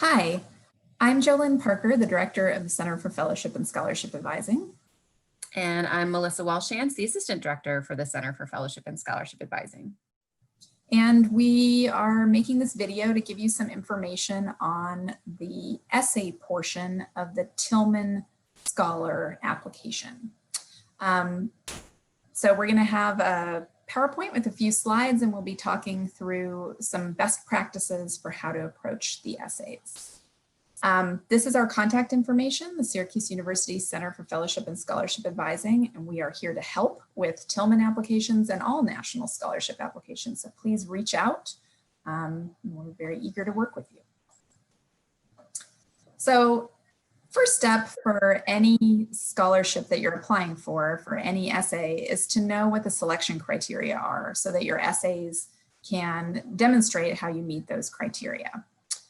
Hi, I'm Jolynn Parker, the Director of the Center for Fellowship and Scholarship Advising. And I'm Melissa Walshantz, the Assistant Director for the Center for Fellowship and Scholarship Advising. And we are making this video to give you some information on the essay portion of the Tillman Scholar application. So we're going to have a PowerPoint with a few slides, and we'll be talking through some best practices for how to approach the essays. This is our contact information, the Syracuse University Center for Fellowship and Scholarship Advising, and we are here to help with Tillman applications and all national scholarship applications. So please reach out. We're very eager to work with you. So first step for any scholarship that you're applying for any essay, is to know what the selection criteria are so that your essays can demonstrate how you meet those criteria.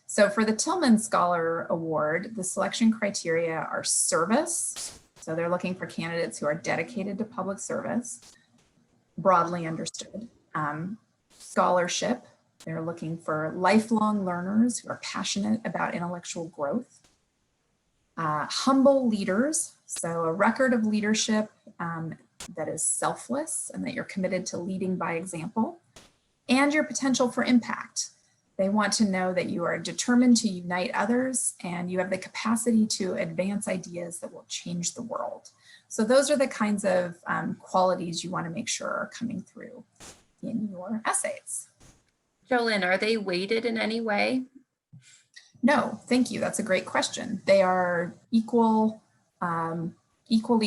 So for the Tillman Scholar Award, the selection criteria are service. So they're looking for candidates who are dedicated to public service, broadly understood. Scholarship, they're looking for lifelong learners who are passionate about intellectual growth. Humble leaders, so a record of leadership that is selfless and that you're committed to leading by example, and your potential for impact. They want to know that you are determined to unite others and you have the capacity to advance ideas that will change the world. So those are the kinds of qualities you want to make sure are coming through in your essays. Jolynn, are they weighted in any way? No, thank you. That's a great question. They are equally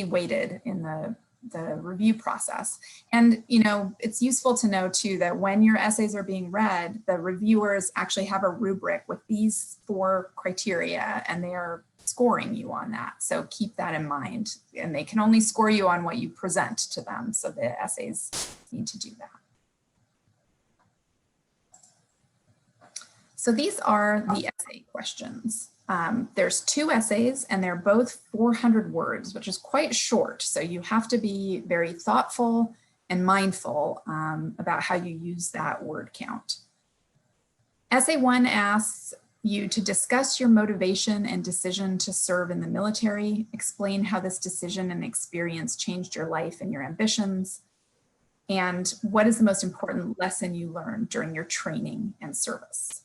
weighted in the review process. And, you know, it's useful to know too that when your essays are being read, the reviewers actually have a rubric with these 4 criteria and they are scoring you on that. So keep that in mind. And they can only score you on what you present to them. So the essays need to do that. So these are the essay questions. There's 2 essays and they're both 400 words, which is quite short. So you have to be very thoughtful and mindful about how you use that word count. Essay 1 asks you to discuss your motivation and decision to serve in the military, explain how this decision and experience changed your life and your ambitions, and what is the most important lesson you learned during your training and service.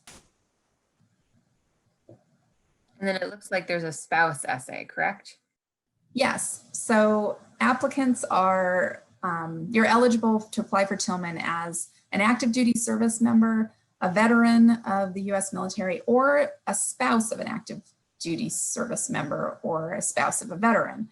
And then it looks like there's a spouse essay, correct? Yes, so applicants are, you're eligible to apply for Tillman as an active duty service member, a veteran of the US military, or a spouse of an active duty service member or a spouse of a veteran.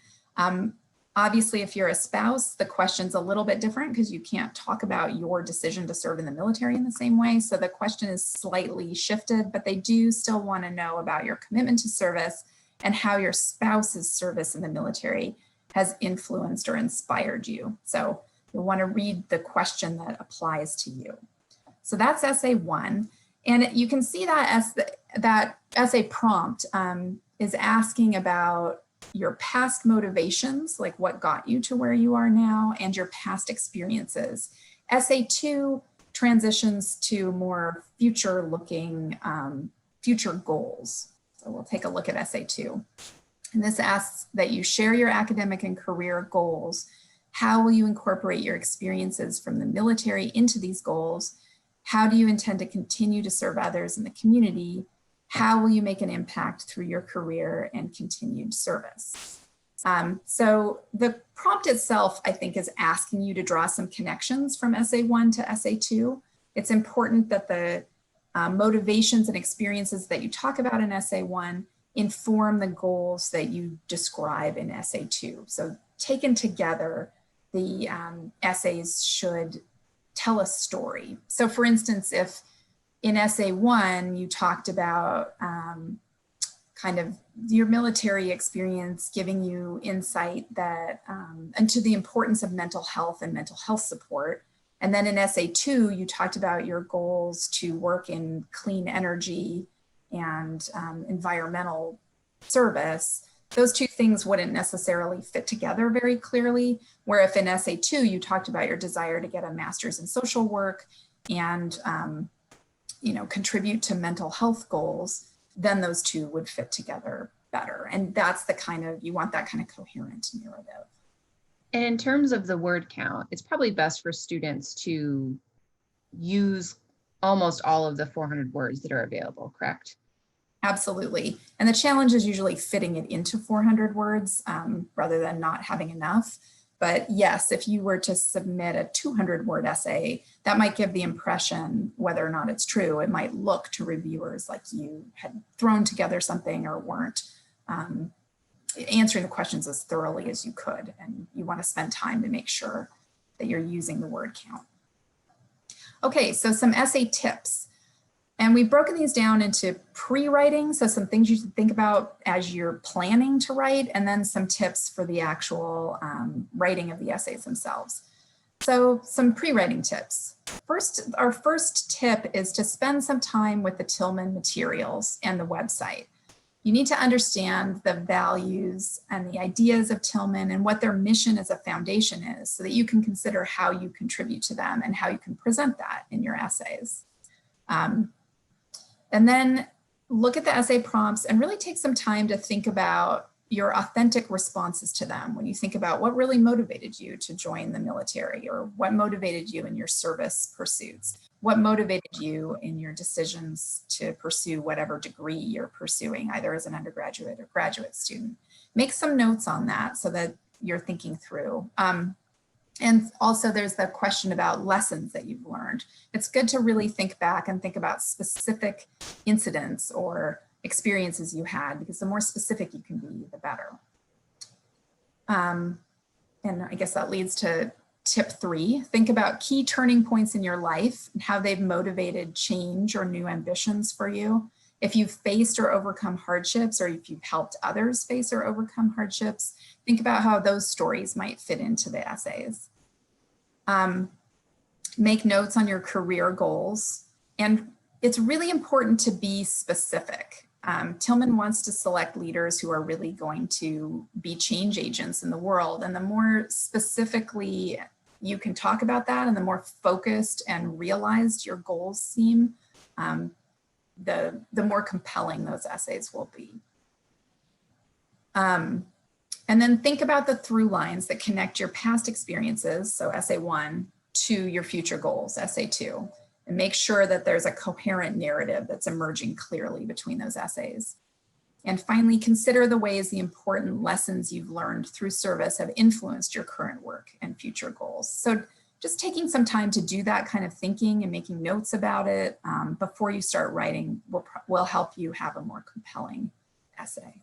Obviously, if you're a spouse, the question's a little bit different because you can't talk about your decision to serve in the military in the same way. So the question is slightly shifted, but they do still want to know about your commitment to service and how your spouse's service in the military has influenced or inspired you. So you'll want to read the question that applies to you. So that's essay 1. And you can see that as that essay prompt is asking about your past motivations, like what got you to where you are now, and your past experiences. Essay 2 transitions to more future-looking, future goals. So we'll take a look at essay 2. And this asks that you share your academic and career goals. How will you incorporate your experiences from the military into these goals? How do you intend to continue to serve others in the community? How will you make an impact through your career and continued service? So the prompt itself, I think, is asking you to draw some connections from essay 1 to essay 2. It's important that the motivations and experiences that you talk about in essay 1 inform the goals that you describe in essay 2. So taken together, the essays should tell a story. So for instance, if in essay 1, you talked about kind of your military experience giving you insight that into the importance of mental health and mental health support. And then in essay 2, you talked about your goals to work in clean energy and environmental service. Those 2 things wouldn't necessarily fit together very clearly, where if in essay 2, you talked about your desire to get a master's in social work and you know, contribute to mental health goals, then those two would fit together better. And that's the kind of, you want that kind of coherent narrative. And in terms of the word count, it's probably best for students to use almost all of the 400 words that are available, correct? Absolutely. And the challenge is usually fitting it into 400 words rather than not having enough. But yes, if you were to submit a 200-word essay, that might give the impression, whether or not it's true, it might look to reviewers like you had thrown together something or weren't answering the questions as thoroughly as you could. And you want to spend time to make sure that you're using the word count. Okay, so some essay tips. And we've broken these down into pre-writing, so some things you should think about as you're planning to write, and then some tips for the actual writing of the essays themselves. So some pre-writing tips. Our first tip is to spend some time with the Tillman materials and the website. You need to understand the values and the ideas of Tillman and what their mission as a foundation is so that you can consider how you contribute to them and how you can present that in your essays. And then look at the essay prompts and really take some time to think about your authentic responses to them. When you think about what really motivated you to join the military, or what motivated you in your service pursuits, what motivated you in your decisions to pursue whatever degree you're pursuing, either as an undergraduate or graduate student. Make some notes on that so that you're thinking through. And also there's the question about lessons that you've learned. It's good to really think back and think about specific incidents or experiences you had, because the more specific you can be, the better. And I guess that leads to tip 3. Think about key turning points in your life and how they've motivated change or new ambitions for you. If you've faced or overcome hardships, or if you've helped others face or overcome hardships, think about how those stories might fit into the essays. Make notes on your career goals. And it's really important to be specific. Tillman wants to select leaders who are really going to be change agents in the world. And the more specifically you can talk about that, and the more focused and realized your goals seem, the more compelling those essays will be. And then think about the through lines that connect your past experiences, so essay 1, to your future goals, essay 2. And make sure that there's a coherent narrative that's emerging clearly between those essays. And finally, consider the ways the important lessons you've learned through service have influenced your current work and future goals. So just taking some time to do that kind of thinking and making notes about it before you start writing will help you have a more compelling essay.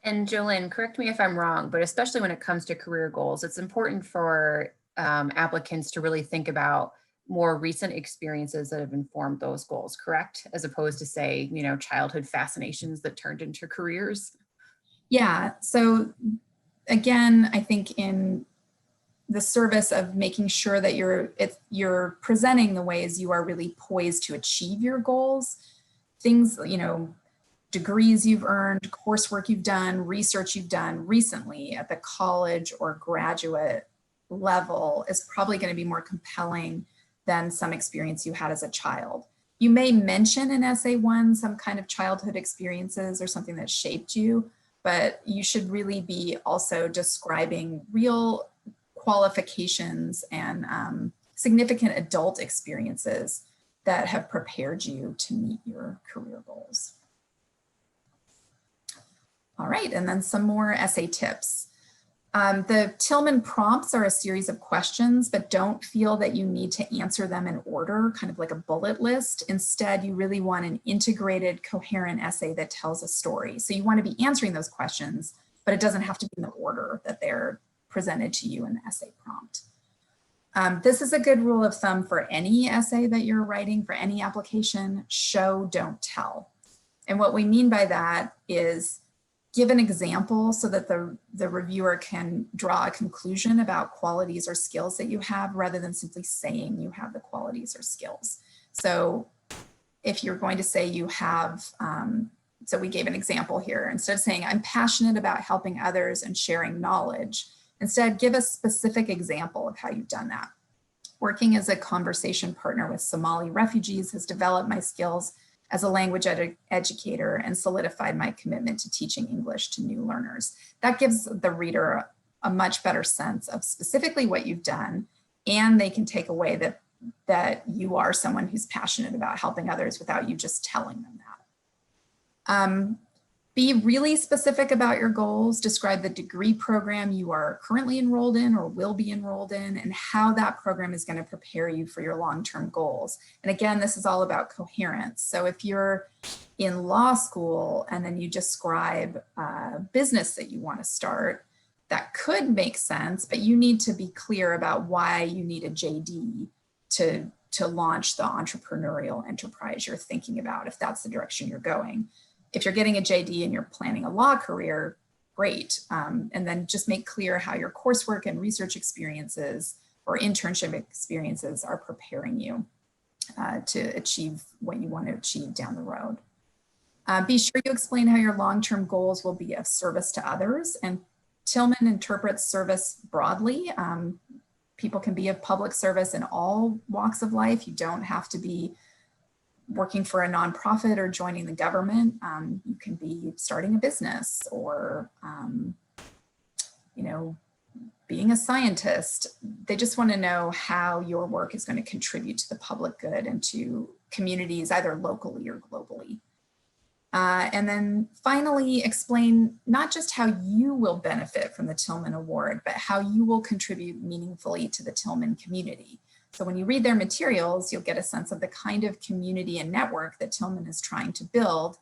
And Jolynn, correct me if I'm wrong, but especially when it comes to career goals, it's important for applicants to really think about more recent experiences that have informed those goals, correct? As opposed to, say, childhood fascinations that turned into careers. Yeah, so again, I think in the service of making sure that you're presenting the ways you are really poised to achieve your goals, things, degrees you've earned, coursework you've done, research you've done recently at the college or graduate level is probably going to be more compelling than some experience you had as a child. You may mention in essay 1 some kind of childhood experiences or something that shaped you, but you should really be also describing real qualifications and significant adult experiences that have prepared you to meet your career goals. All right, and then some more essay tips. The Tillman prompts are a series of questions, but don't feel that you need to answer them in order, kind of like a bullet list. Instead, you really want an integrated, coherent essay that tells a story. So you want to be answering those questions, but it doesn't have to be in the order that they're presented to you in the essay prompt. This is a good rule of thumb for any essay that you're writing, for any application: show, don't tell. And what we mean by that is give an example so that the reviewer can draw a conclusion about qualities or skills that you have, rather than simply saying you have the qualities or skills. So if you're going to say you have, so we gave an example here, instead of saying I'm passionate about helping others and sharing knowledge, instead give a specific example of how you've done that. Working as a conversation partner with Somali refugees has developed my skills as a language educator and solidified my commitment to teaching English to new learners. That gives the reader a much better sense of specifically what you've done, and they can take away that you are someone who's passionate about helping others without you just telling them that. Be really specific about your goals. Describe the degree program you are currently enrolled in or will be enrolled in, and how that program is going to prepare you for your long-term goals. And again, this is all about coherence. So if you're in law school and then you describe a business that you want to start, that could make sense, but you need to be clear about why you need a JD to launch the entrepreneurial enterprise you're thinking about, if that's the direction you're going. If you're getting a JD and you're planning a law career, great. And then just make clear how your coursework and research experiences or internship experiences are preparing you to achieve what you want to achieve down the road. Be sure you explain how your long-term goals will be of service to others. And Tillman interprets service broadly. People can be of public service in all walks of life. You don't have to be working for a nonprofit or joining the government. You can be starting a business or, being a scientist. They just want to know how your work is going to contribute to the public good and to communities, either locally or globally. And then finally, explain not just how you will benefit from the Tillman Award, but how you will contribute meaningfully to the Tillman community. So when you read their materials, you'll get a sense of the kind of community and network that Tillman is trying to build,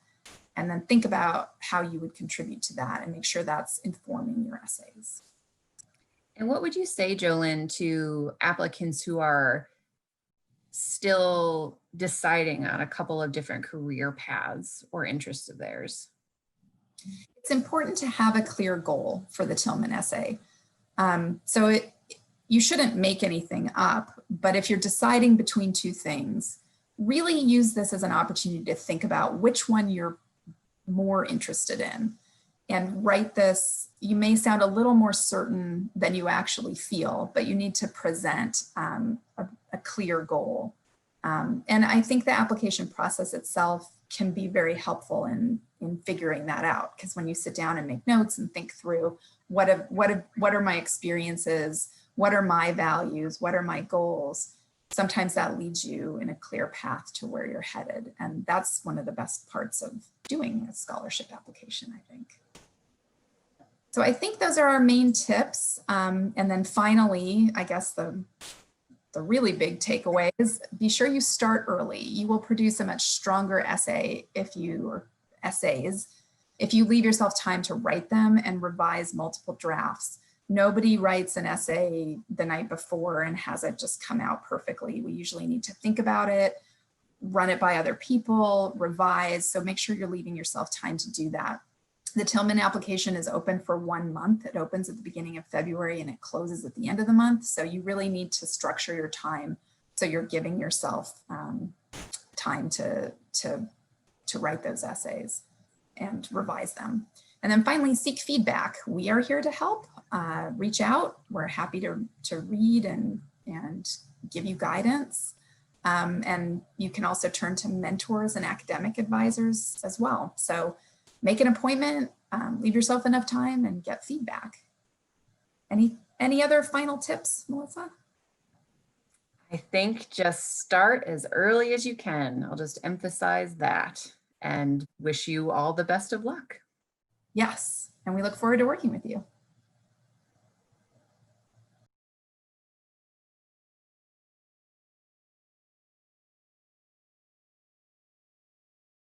and then think about how you would contribute to that and make sure that's informing your essays. And what would you say, Jolyn, to applicants who are still deciding on a couple of different career paths or interests of theirs? It's important to have a clear goal for the Tillman essay. You shouldn't make anything up, but if you're deciding between two things, really use this as an opportunity to think about which one you're more interested in and write this. You may sound a little more certain than you actually feel, but you need to present a clear goal. And I think the application process itself can be very helpful in figuring that out, because when you sit down and make notes and think through what are my experiences, what are my values, what are my goals, sometimes that leads you in a clear path to where you're headed. And that's one of the best parts of doing a scholarship application, I think. So I think those are our main tips. And then finally, I guess the really big takeaway is be sure you start early. You will produce a much stronger essay if you leave yourself time to write them and revise multiple drafts. Nobody writes an essay the night before and has it just come out perfectly. We usually need to think about it, run it by other people, revise. So make sure you're leaving yourself time to do that. The Tillman application is open for 1 month. It opens at the beginning of February and it closes at the end of the month. So you really need to structure your time so you're giving yourself time to write those essays and revise them. And then finally, seek feedback. We are here to help. Reach out. We're happy to read and give you guidance. And you can also turn to mentors and academic advisors as well. So make an appointment, leave yourself enough time, and get feedback. Any other final tips, Melissa? I think just start as early as you can. I'll just emphasize that and wish you all the best of luck. Yes, and we look forward to working with you.